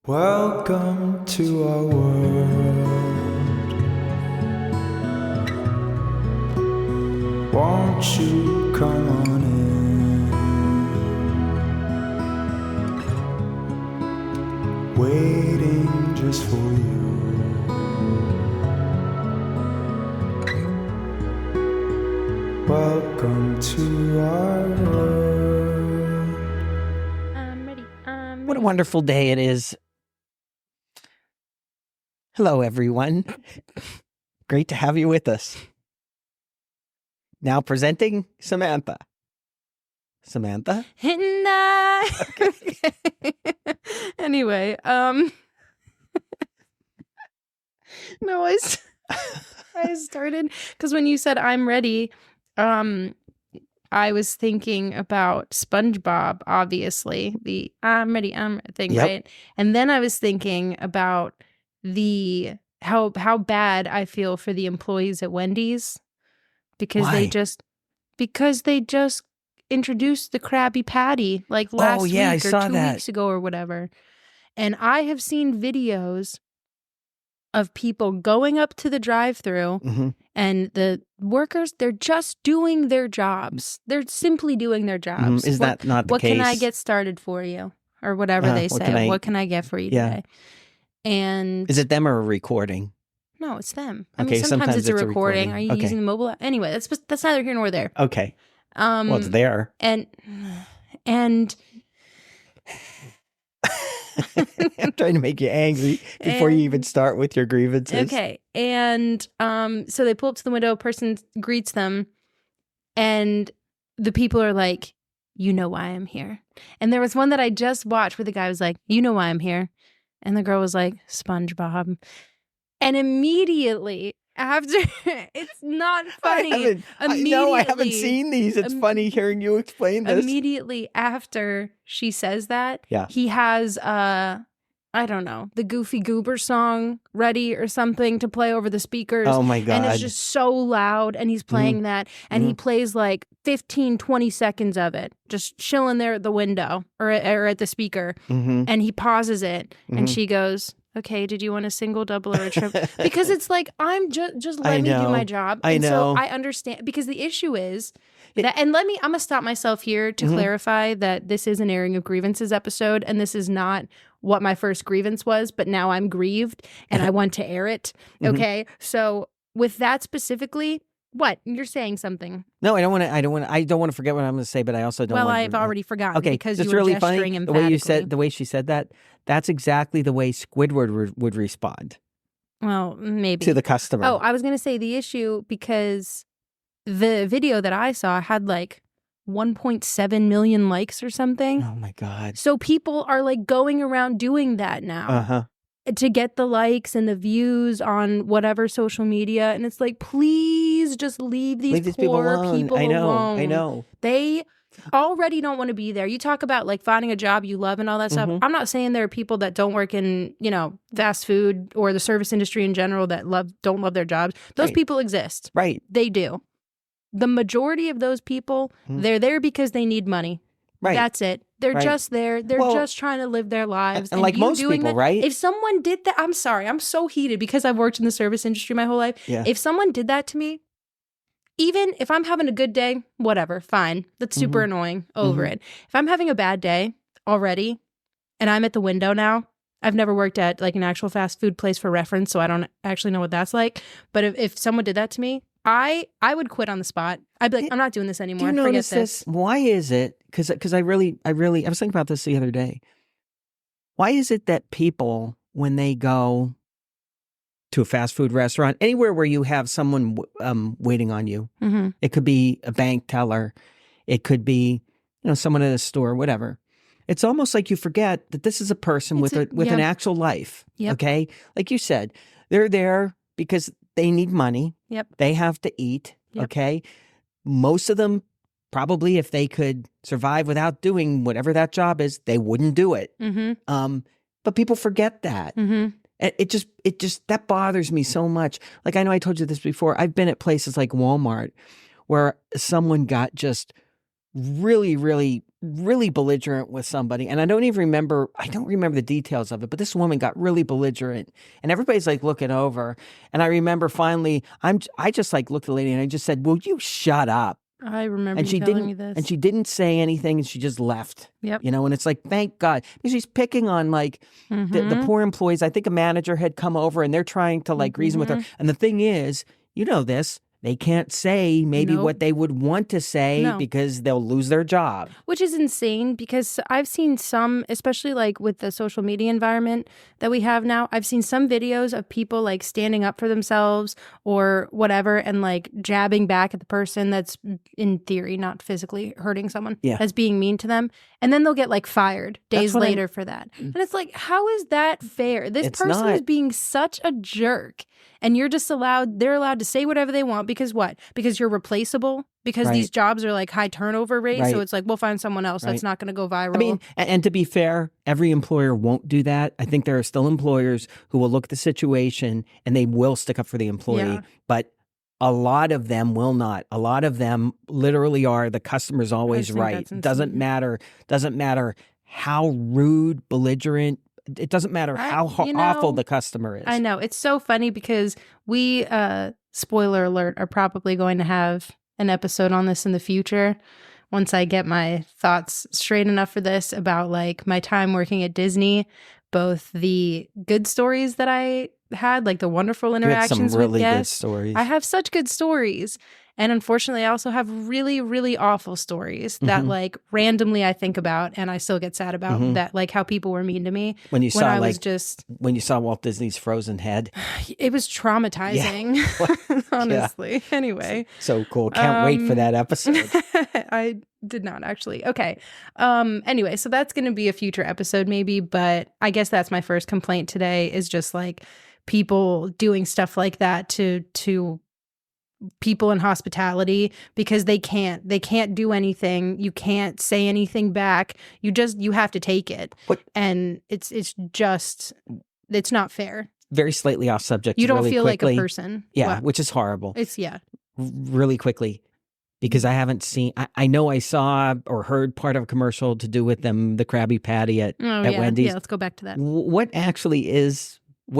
Welcome to our world. Won't you come on in? Waiting just for you. Welcome to our world. I'm ready. What a wonderful day it is. Hello, everyone. Great to have you with us. Now presenting Samantha. Samantha? Anyway, no, I started because when you said I'm ready, I was thinking about SpongeBob, obviously, the I'm ready thing, Yep. right? And then I was thinking about how bad I feel for the employees at Wendy's because Why? they just introduced the Krabby Patty like last yeah, I week or saw 2 that. weeks ago or whatever. And I have seen videos of people going up to the drive-thru Mm-hmm. and the workers, they're just doing their jobs. They're simply doing their jobs. Is that not the what case? Can I get started for you? Or whatever they what say. can I- What can I get for you Yeah. today? And Is it them or a recording? no, it's them. I Okay, mean, sometimes it's a it's a recording. Are you recording. Okay. using the mobile app? Anyway, that's neither here nor there. Okay. Well, it's there. And I'm trying to make you angry before you even start with your grievances. okay. And so they pull up to the window, a person greets them, and the people are like, "You know why I'm here." And there was one that I just watched where the guy was like, "You know why I'm here?" And the girl was like, "SpongeBob." And immediately after, it's not funny. I haven't seen these. It's funny hearing you explain this. Immediately after she says that, Yeah. he has I don't know, the Goofy Goober song ready or something to play over the speakers. Oh my God. And it's just so loud, and he's playing that, and he plays like 15, 20 seconds of it, just chilling there at the window or at the speaker. Mm-hmm. And he pauses it, and she goes, "Okay, did you want a single, double, or a triple?" Because it's like, I'm just let me do my job. I know. So I understand, because the issue is that, and I'm going to stop myself here to clarify that this is an airing of grievances episode, and this is not what my first grievance was, but now I'm grieved and I want to air it. Okay. So with that specifically, what? You're saying something. No, I don't want to forget what I'm going to say, but I also don't Well, want I've already forgotten because it's you were really gesturing funny emphatically. the way she said that. That's exactly the way Squidward would respond Well, maybe. to the customer. Oh, I was going to say the issue, because the video that I saw had like 1.7 million likes or something. Oh my God. So people are like going around doing that now to get the likes and the views on whatever social media. And it's like, please just leave these poor people alone. I know. They already don't want to be there. You talk about like finding a job you love and all that stuff. I'm not saying there are people that don't work in, fast food or the service industry in general that don't love their jobs. Those people exist. Right. They do. The majority of those people, they're there because they need money. Right. That's it. They're just there. They're just trying to live their lives. And like most people, that, right? If someone did that, I'm sorry, I'm so heated because I've worked in the service industry my whole life. Yeah. If someone did that to me, even if I'm having a good day, whatever, fine. That's super annoying. Over it. If I'm having a bad day already and I'm at the window now, I've never worked at like an actual fast food place for reference, so I don't actually know what that's like. But if someone did that to me, I would quit on the spot. I'd be like, I'm not doing this anymore. Do you Forget notice this? Why is it? Because I was thinking about this the other day. Why is it that people, when they go to a fast food restaurant, anywhere where you have someone waiting on you, it could be a bank teller, it could be someone at a store, whatever. It's almost like you forget that this is a person with an actual life. Yep. Okay, like you said, they're there because they need money. Yep. They have to eat. Yep. Okay. Most of them, probably, if they could survive without doing whatever that job is, they wouldn't do it. But people forget that. It just that bothers me so much. Like, I know I told you this before. I've been at places like Walmart where someone got just really, really really belligerent with somebody, and I don't remember the details of it, but this woman got really belligerent, and everybody's like looking over, and I remember finally I just like looked at the lady and I just said, "Will you shut up?" I remember And you she telling didn't me this. and she didn't say anything, and she just left. Yep. And it's like, thank God, because she's picking on like the poor employees. I think a manager had come over and they're trying to like reason with her, and the thing is, this. They can't say maybe what they would want to say because they'll lose their job. Which is insane because I've seen some, especially like with the social media environment that we have now, I've seen some videos of people like standing up for themselves or whatever and like jabbing back at the person that's in theory not physically hurting someone as being mean to them. And then they'll get like fired days later for that. And it's like, how is that fair? This person is being such a jerk. And you're just they're allowed to say whatever they want because what? Because you're replaceable? Because these jobs are like high turnover rate. So it's like, we'll find someone else that's not going to go viral. I mean, and to be fair, every employer won't do that. I think there are still employers who will look at the situation and they will stick up for the employee. But a lot of them will not. A lot of them literally are the customer's always right. Doesn't matter how rude, belligerent. It doesn't matter how awful the customer is. I know. It's so funny because we, spoiler alert, are probably going to have an episode on this in the future once I get my thoughts straight enough for this about like my time working at Disney, both the good stories that I had, like the wonderful interactions some really with guests. good stories. I have such good stories. And unfortunately, I also have really, really awful stories that like randomly I think about and I still get sad about that, like how people were mean to me when you saw when you saw Walt Disney's Frozen head. It was traumatizing, honestly. Anyway. So cool. Can't wait for that episode. I did not actually. Okay. Anyway, so that's going to be a future episode maybe, but I guess that's my first complaint today is just like people doing stuff like that to people in hospitality because they can't do anything. You can't say anything back. You have to take it. And it's not fair. Very slightly off subject. You don't really feel quickly. like a person. Yeah, which is horrible. It's really quickly. Because I haven't seen, I know I saw or heard part of a commercial to do with them, the Krabby Patty at Wendy's. Yeah, let's go back to that. What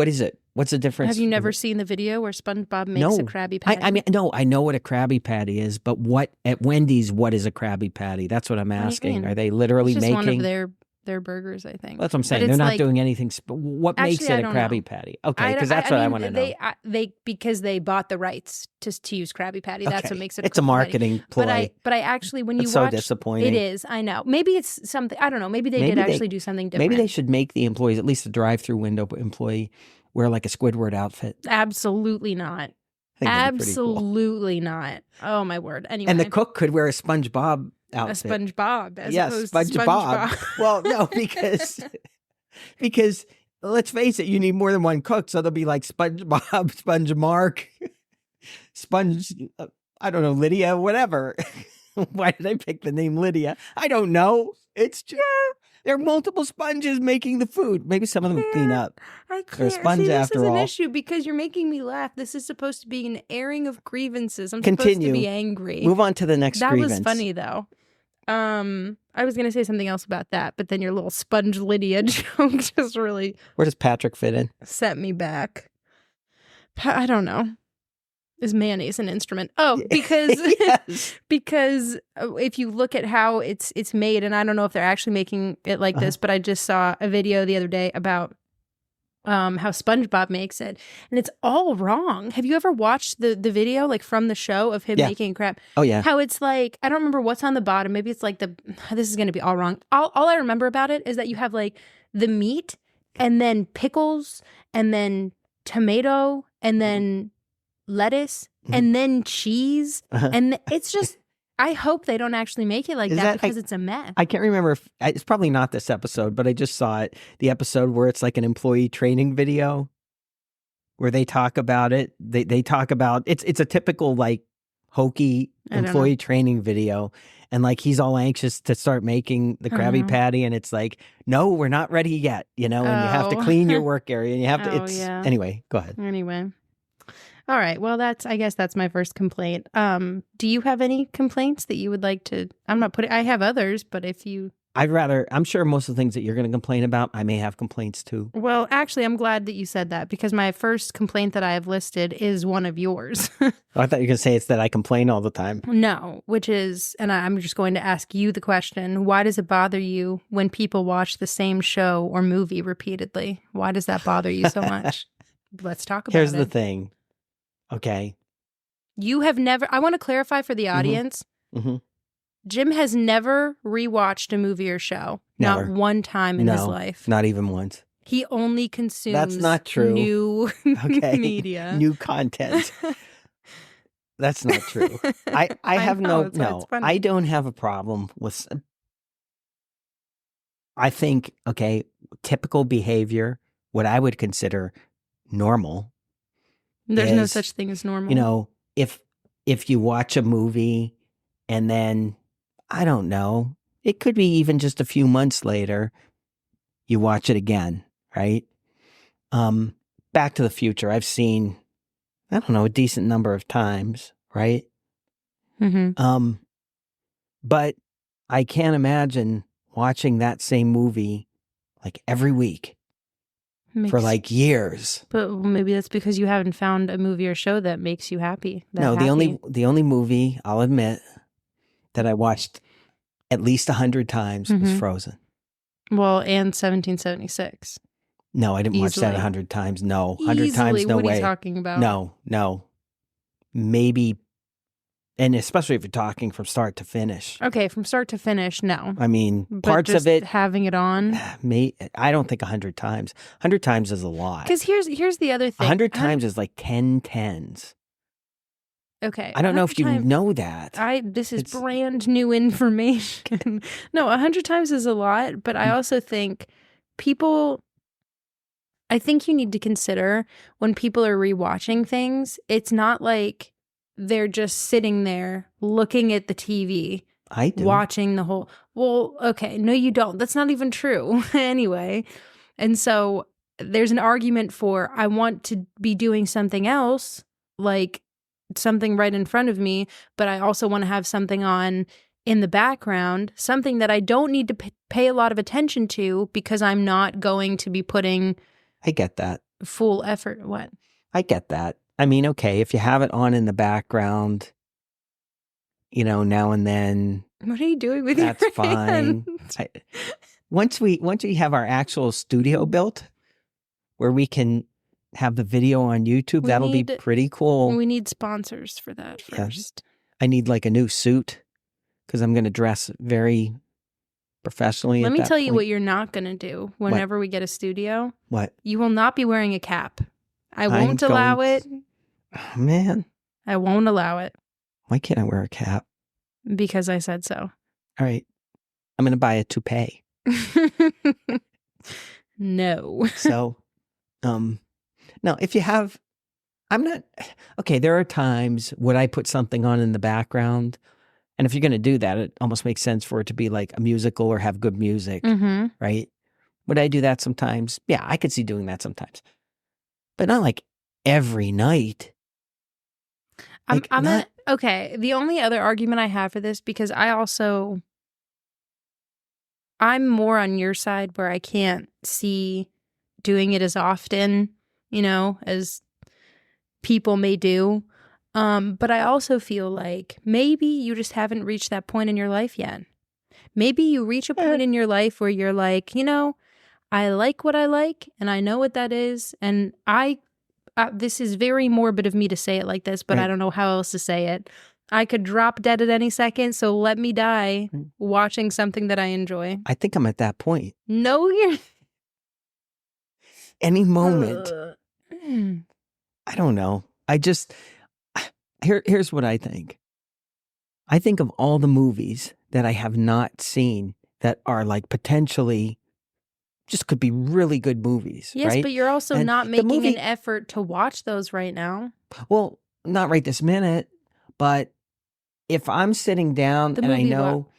is it? What's the difference? Have you never seen the video where SpongeBob makes a Krabby Patty? I know what a Krabby Patty is, but at Wendy's, what is a Krabby Patty? That's what I'm asking. Are they literally making one of their burgers? I think that's what I'm saying. They're not doing anything. What makes it a Krabby Patty? Okay, because that's what I want to know. Because they bought the rights to use Krabby Patty. That's what makes it. It's a marketing ploy. But I actually, when you watch, so disappointing. It is. I know. Maybe it's something. I don't know. Maybe they did actually do something different. Maybe they should make the employees, at least the drive-through window employee, wear like a Squidward outfit. Absolutely not. Absolutely not. Oh my word. Anyway, and the cook could wear a SpongeBob outfit. A SpongeBob, as opposed to SpongeBob. Well, no, because let's face it, you need more than one cook, so there'll be like SpongeBob, Sponge Mark, Sponge. I don't know, Lydia, whatever. Why did I pick the name Lydia? I don't know. It's just. There are multiple sponges making the food. Maybe some of them clean up. I can't. They're a sponge after all. This is an issue because you're making me laugh. This is supposed to be an airing of grievances. I'm supposed to be angry. Move on to the next grievance. That was funny, though. I was going to say something else about that, but then your little Sponge Lydia joke just really... Where does Patrick fit in? Set me back. I don't know. Is mayonnaise an instrument? Oh, because because if you look at how it's made, and I don't know if they're actually making it like this, but I just saw a video the other day about how SpongeBob makes it, and it's all wrong. Have you ever watched the video like from the show of him making crap? Oh yeah. How it's like, I don't remember what's on the bottom. Maybe it's like this is going to be all wrong. All I remember about it is that you have like the meat and then pickles and then tomato and then lettuce and then cheese and it's just I hope they don't actually make it like that because it's a mess. I can't remember if it's probably not this episode, but I just saw it, the episode where it's like an employee training video where they talk about it. They talk about it's a typical like hokey employee training video, and like he's all anxious to start making the Krabby Patty, and it's like, no, we're not ready yet, and you have to clean your work area and you have to anyway, go ahead. Anyway. All right. Well, I guess that's my first complaint. Do you have any complaints that you would like to? I have others, but if you. I'm sure most of the things that you're going to complain about, I may have complaints too. Well, actually, I'm glad that you said that because my first complaint that I have listed is one of yours. I thought you were going to say it's that I complain all the time. No, which is, and I'm just going to ask you the question, why does it bother you when people watch the same show or movie repeatedly? Why does that bother you so much? Let's talk about it. Here's the thing. Okay. You have never, I want to clarify for the audience. Mm-hmm. Jim has never rewatched a movie or show. Never. Not one time in his life. Not even once. He only consumes That's not true. New Okay. media. New content. That's not true. I have know, no, I don't have a problem with, I think, okay, typical behavior, what I would consider normal. There's no such thing as normal. You know, if you watch a movie and then, I don't know, it could be even just a few months later, you watch it again, right? Back to the Future, I've seen, I don't know, a decent number of times, right? Mm-hmm. But I can't imagine watching that same movie like every week for like years. But maybe that's because you haven't found a movie or show that makes you happy. No, the only movie, I'll admit, that I watched at least 100 times was Frozen. Well, and 1776. No, I didn't watch that 100 times. No, 100 times, no way. What are you talking about? No. Maybe, and especially if you're talking from start to finish. Okay, from start to finish, no. I mean, but parts just of it. Having it on? I don't think 100 times. 100 times is a lot. Because here's the other thing. 100 times is like 10 tens. Okay. I don't know if you know that. This is brand new information. No, 100 times is a lot, but I also think I think you need to consider when people are rewatching things, it's not like they're just sitting there looking at the TV. I do. Watching the whole, well, okay, no, you don't. That's not even true anyway. And so there's an argument for I want to be doing something else, like something right in front of me, but I also want to have something on in the background, something that I don't need to pay a lot of attention to because I'm not going to be putting I get that. Full effort. What? I get that. I mean, okay, if you have it on in the background, you know, now and then. What are you doing with that's your fine. Once we have our actual studio built where we can have the video on YouTube, that'll be pretty cool. We need sponsors for that first. Yeah. I need like a new suit because I'm going to dress very professionally. Let me tell you what you're not going to do whenever we get a studio. What? You will not be wearing a cap. I won't allow it. Oh, man. I won't allow it. Why can't I wear a cap? Because I said so. All right. I'm going to buy a toupee. No. So, no, if you have, okay, there are times when I put something on in the background. And if you're going to do that, it almost makes sense for it to be like a musical or have good music, right? Would I do that sometimes? Yeah, I could see doing that sometimes. But not like every night. Okay, the only other argument I have for this, because I'm more on your side where I can't see doing it as often, you know, as people may do. But I also feel like maybe you just haven't reached that point in your life yet. Maybe you reach a point in your life where you're like, you know, I like what I like and I know what that is. And this is very morbid of me to say it like this, but I don't know how else to say it. I could drop dead at any second, so let me die watching something that I enjoy. I think I'm at that point. No, you're... Any moment. I don't know. Here's what I think. I think of all the movies that I have not seen that are like potentially just could be really good movies. Yes, right? But you're also not making an effort to watch those right now. Well, not right this minute, but if I'm sitting down and I know,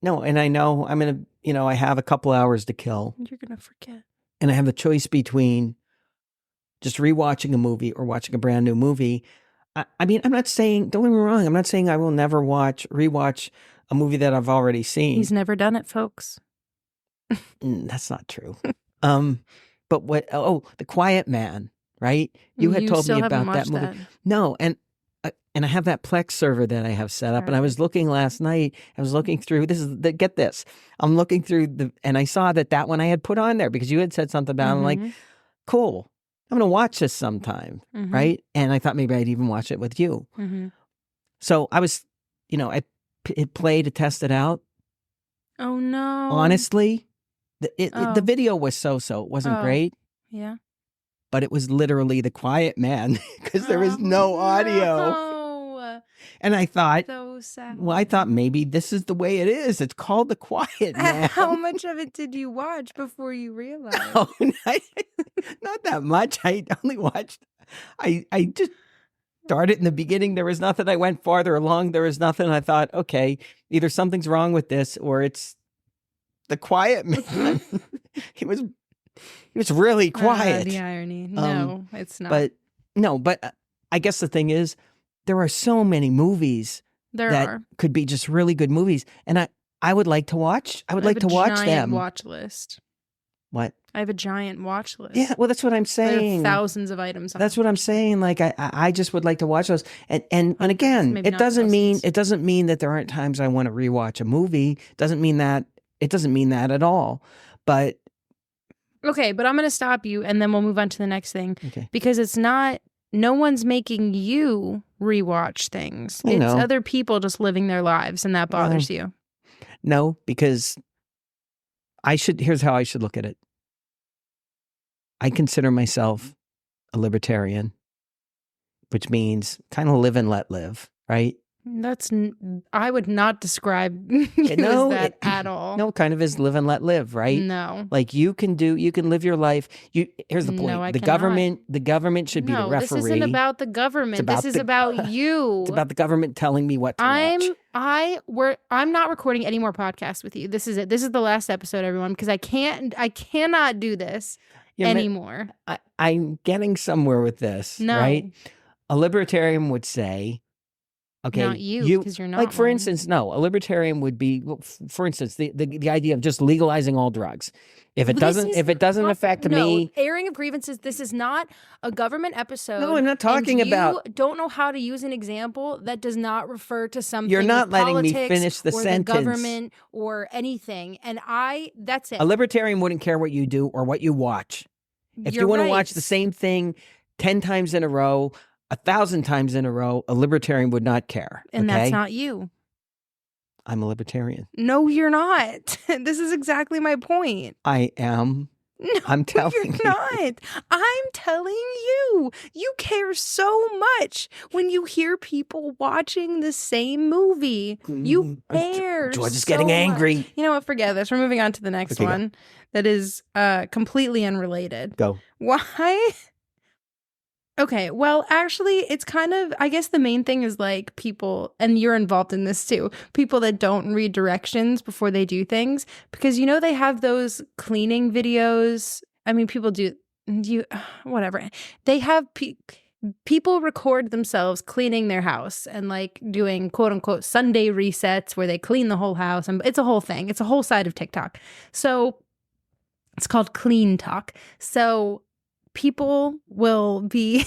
and I know I'm going to, you know, I have a couple hours to kill. You're going to forget. And I have a choice between just rewatching a movie or watching a brand new movie. I mean, I'm not saying, don't get me wrong, I'm not saying I will never rewatch a movie that I've already seen. He's never done it, folks. That's not true. But what? Oh, The Quiet Man, right? You had told me about that movie. No, and I have that Plex server that I have set up, and I was looking last night. I was looking through. Get this. I'm looking through and I saw that one I had put on there because you had said something about. It. I'm like, cool. I'm gonna watch this sometime, right? And I thought maybe I'd even watch it with you. So I was, I hit play to test it out. Oh no! Honestly, the video was so-so. It wasn't great. Yeah. But it was literally The Quiet Man because there was no audio. No. And I thought, so sad. Well, I thought maybe this is the way it is. It's called The Quiet Man. How much of it did you watch before you realized? Oh, not that much. I only watched, I just started in the beginning. There was nothing. I went farther along. There was nothing. I thought, okay, either something's wrong with this or it's The Quiet Man. He was really quiet. The irony. No, it's not. But I guess the thing is, there are so many movies that could be just really good movies, and I would like to watch. I would like to watch them. I have a giant watch list. What? I have a giant watch list. Yeah, well, that's what I'm saying. There are thousands of items. That's what I'm saying. Like I just would like to watch those. And again, it doesn't mean that there aren't times I want to rewatch a movie. It doesn't mean that at all. But okay, but I'm going to stop you, and then we'll move on to the next thing. Okay. Because it's not. No one's making you rewatch things. It's other people just living their lives, and that bothers you. No, because here's how I should look at it. I consider myself a libertarian, which means kind of live and let live, right? I would not describe you as that at all. No, kind of is live and let live, right? No. Like you can live your life. Here's the point. No, the government should be the referee. This isn't about the government. This is about you. It's about the government telling me what to watch. I'm not recording any more podcasts with you. This is it. This is the last episode, everyone, because I cannot do this anymore. I'm getting somewhere with this, right? A libertarian would say, okay, not you, because you're not. Like, for instance, no, a libertarian would be, for instance, the idea of just legalizing all drugs. If it doesn't affect me, airing of grievances. This is not a government episode. No, I'm not talking about. You don't know how to use an example that does not refer to something. You're not letting me finish the sentence. The government or anything, and that's it. A libertarian wouldn't care what you do or what you watch. If you want to watch the same thing 10 times in a row, 1,000 times in a row, a libertarian would not care. And that's not you. I'm a libertarian. No, you're not. This is exactly my point. I am. No, I'm telling you. You're not. I'm telling you. You care so much when you hear people watching the same movie. You care. George is getting angry. Much. You know what? Forget this. We're moving on to the next one that is completely unrelated. Go. Why? Okay, well, actually, it's kind of, I guess the main thing is like people, and you're involved in this too, people that don't read directions before they do things, because they have those cleaning videos. I mean, people whatever. They have people record themselves cleaning their house and like doing quote unquote Sunday resets where they clean the whole house. And it's a whole thing. It's a whole side of TikTok. So it's called Clean Talk. So people will be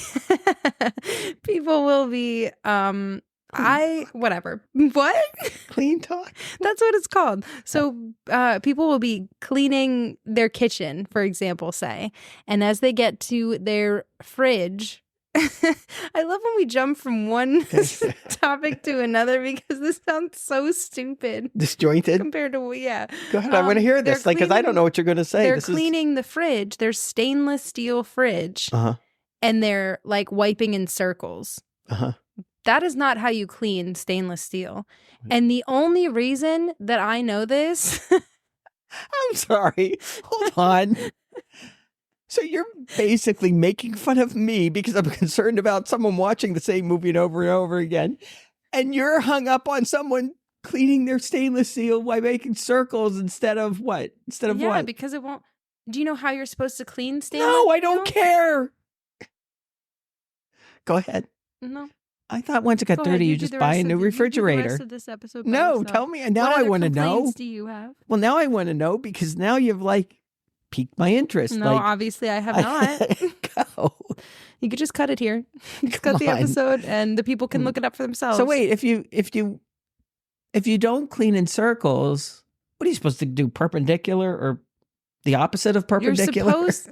whatever. What? Clean Talk? That's what it's called. So people will be cleaning their kitchen, for example, say, and as they get to their fridge, I love when we jump from one topic to another because this sounds so stupid. Disjointed? Compared to, Go ahead, I want to hear this, because I don't know what you're going to say. They're cleaning the fridge, their stainless steel fridge, and they're like wiping in circles. That is not how you clean stainless steel. And the only reason that I know this... I'm sorry. Hold on. So you're basically making fun of me because I'm concerned about someone watching the same movie over and over again. And you're hung up on someone cleaning their stainless steel by making circles instead of what? Instead of what? Yeah, because it won't... Do you know how you're supposed to clean stainless steel? No, I don't care. Go ahead. No. I thought once it got Go dirty, ahead, you do just the buy rest a of new the- you do the refrigerator. rest of this episode by No, yourself. tell me. And now What I other want to know. complaints do you have? Well, now I want to know because now you've like piqued my interest. No, like, obviously I have not. Go. You could just cut it here. Just Come cut the on. episode, and the people can look it up for themselves. So wait, if you don't clean in circles, what are you supposed to do? Perpendicular or the opposite of you're perpendicular? supposed.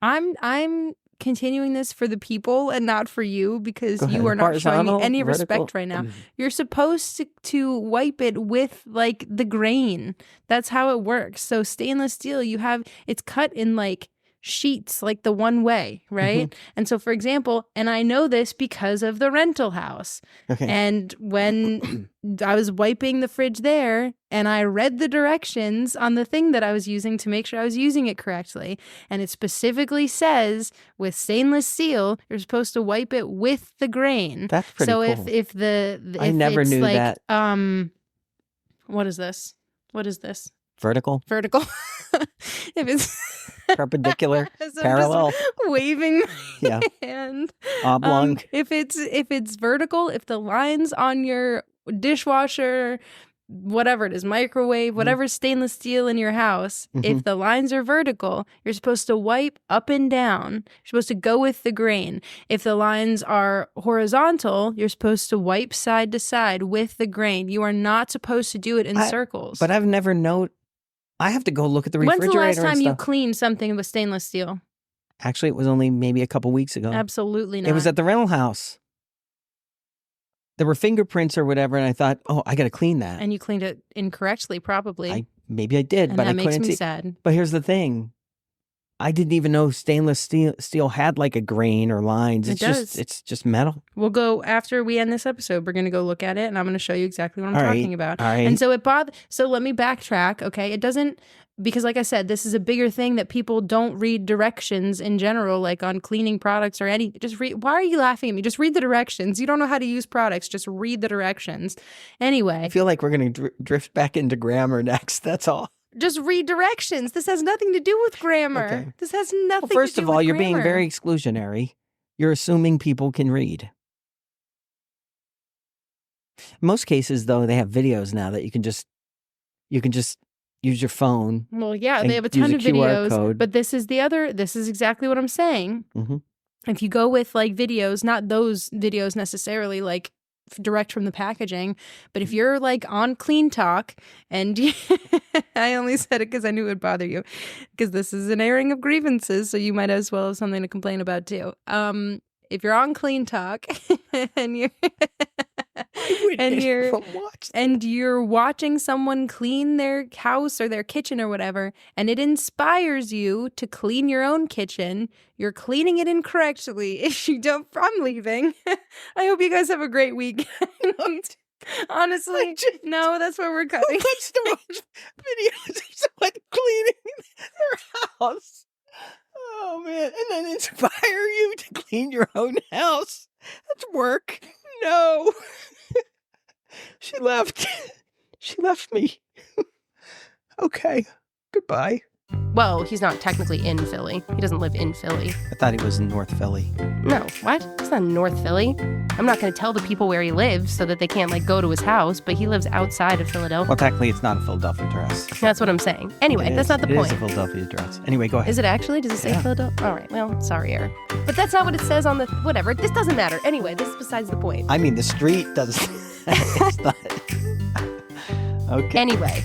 I'm continuing this for the people and not for you because Go ahead. you are not showing me Horizontal, any vertical? respect right now. You're supposed to wipe it with like the grain. That's how it works. So stainless steel, it's cut in like sheets, like the one way, right? And so, for example, and I know this because of the rental house. Okay. And when I was wiping the fridge there and I read the directions on the thing that I was using to make sure I was using it correctly, and it specifically says with stainless steel, you're supposed to wipe it with the grain. That's pretty so cool. if I never it's knew like, that. What is this? What is this? Vertical, Vertical. If it's perpendicular, So I'm just parallel, waving yeah, my hand. oblong. If it's vertical, if the lines on your dishwasher, whatever it is, microwave, whatever stainless steel in your house, if the lines are vertical, you're supposed to wipe up and down. You're supposed to go with the grain. If the lines are horizontal, you're supposed to wipe side to side with the grain. You are not supposed to do it in circles. But I've never known. I have to go look at the When's refrigerator. the last time and you stuff. cleaned something with stainless steel? Actually, it was only maybe a couple weeks ago. Absolutely not. It was at the rental house. There were fingerprints or whatever, and I thought, oh, I got to clean that. And you cleaned it incorrectly, probably. Maybe I did, and but that I makes couldn't me see. sad. But here's the thing. I didn't even know stainless steel had like a grain or lines. It It's just metal. We'll go after we end this episode. We're going to go look at it, and I'm going to show you exactly what I'm All right. talking about. All right. And so So let me backtrack. Okay, it doesn't, because like I said, this is a bigger thing that people don't read directions in general, like on cleaning products or any. Just read. Why are you laughing at me? Just read the directions. You don't know how to use products. Just read the directions. Anyway, I feel like we're going to drift back into grammar next. That's all. just read directions. This has nothing to do with grammar. Okay. This has nothing. Well, first to do of all, with you're being grammar. very exclusionary. You're assuming people can read. In most cases, though, they have videos now that you can just use your phone. Well, yeah, and they have a use ton a of QR videos, code. but this is exactly what I'm saying. Mhm. If you go with like videos, not those videos necessarily like direct from the packaging, but if you're like on Clean Talk and I only said it because I knew it would bother you because this is an airing of grievances, so you might as well have something to complain about too. If you're on Clean Talk and you're and you're watching someone clean their house or their kitchen or whatever, and it inspires you to clean your own kitchen, you're cleaning it incorrectly. If you don't, I'm leaving. I hope you guys have a great week. Honestly, no, that's where we're cutting. Who wants to watch videos of someone cleaning their house? Oh man, and then inspire you to clean your own house. That's work. No. She left. She left me. Okay. Goodbye. Well, he's not technically in Philly. He doesn't live in Philly. I thought he was in North Philly. No, what? He's not in North Philly. I'm not going to tell the people where he lives so that they can't like go to his house, but he lives outside of Philadelphia. Well, technically, it's not a Philadelphia address. That's what I'm saying. Anyway, that's not the It point. is a Philadelphia address. Anyway, go ahead. Is it actually? Does it say Yeah. Philadelphia? All right. Well, sorry, Eric. But that's not what it says on the whatever. This doesn't matter. Anyway, this is besides the point. I mean, the street doesn't. It's not. Okay. Anyway,